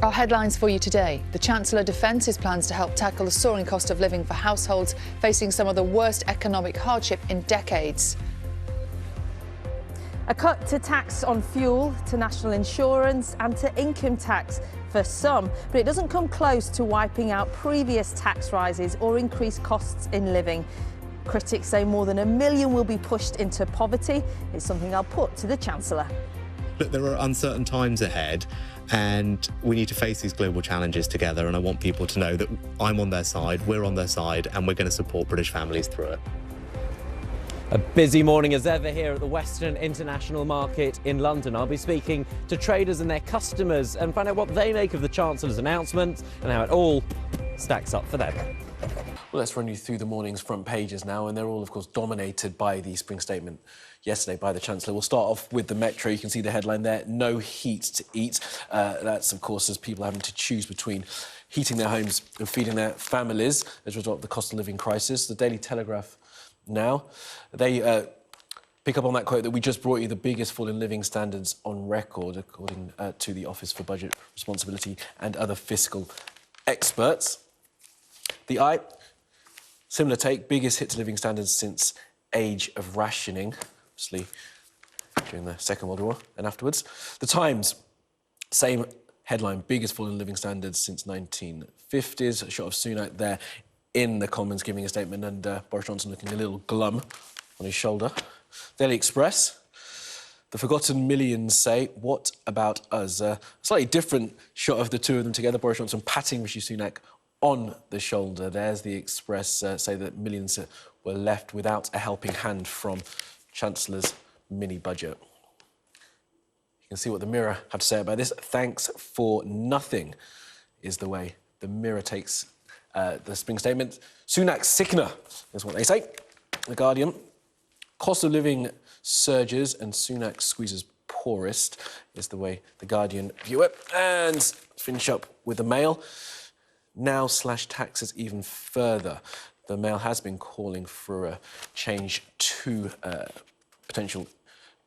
Our headlines for you today. The Chancellor defends his plans to help tackle the soaring cost of living for households facing some of the worst economic hardship in decades. A cut to tax on fuel, to national insurance and to income tax for some, but it doesn't come close to wiping out previous tax rises or increased costs in living. Critics say more than 1 million will be pushed into poverty. It's something I'll put to the Chancellor. Look, there are uncertain times ahead and we need to face these global challenges together, and I want people to know that I'm on their side, we're on their side, and we're going to support British families through it. A busy morning as ever here at the Western International Market in London. I'll be speaking to traders and their customers and find out what they make of the Chancellor's announcement and how it all stacks up for them. Well, let's run you through the morning's front pages now, and they're all, of course, dominated by the spring statement yesterday by the Chancellor. We'll start off with the Metro. You can see the headline there, no heat to eat. That's, of course, as people having to choose between heating their homes and feeding their families as a result of the cost of living crisis. The Daily Telegraph now, they pick up on that quote that we just brought you, the biggest fall in living standards on record, according to the Office for Budget Responsibility and other fiscal experts. The Eye, similar take, biggest hit to living standards since age of rationing, obviously during the Second World War and afterwards. The Times, same headline, biggest fall in living standards since 1950s. A shot of Sunak there in the Commons giving a statement, and Boris Johnson looking a little glum on his shoulder. Daily Express, the forgotten millions say, what about us? A slightly different shot of the two of them together. Boris Johnson patting Rishi Sunak on the shoulder. There's the Express say that millions were left without a helping hand from Chancellor's mini-budget. You can see what the Mirror had to say about this. Thanks for nothing is the way the Mirror takes the spring statement. Sunak's sickener is what they say. The Guardian, cost of living surges and Sunak squeezes poorest is the way the Guardian view it. And finish up with the Mail. Now slash taxes even further. The Mail has been calling for a change to potential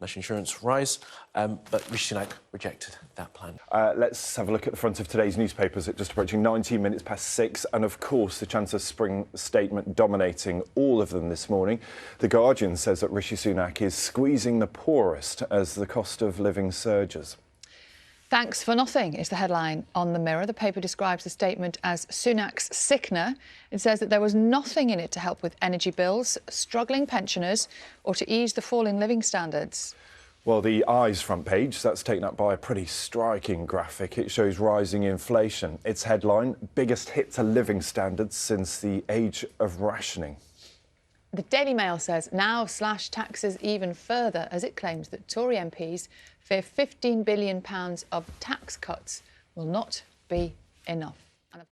national insurance rise, but Rishi Sunak rejected that plan. Let's have a look at the front of today's newspapers at just approaching 19 minutes past 6, and of course the Chancellor's spring statement dominating all of them this morning. The Guardian says that Rishi Sunak is squeezing the poorest as the cost of living surges. Thanks for nothing is the headline on the Mirror. The paper describes the statement as Sunak's sickener. It says that there was nothing in it to help with energy bills, struggling pensioners, or to ease the fall in living standards. Well, the Eye's front page, that's taken up by a pretty striking graphic. It shows rising inflation. Its headline, biggest hit to living standards since the age of rationing. The Daily Mail says now slash taxes even further as it claims that Tory MPs fear £15 billion of tax cuts will not be enough.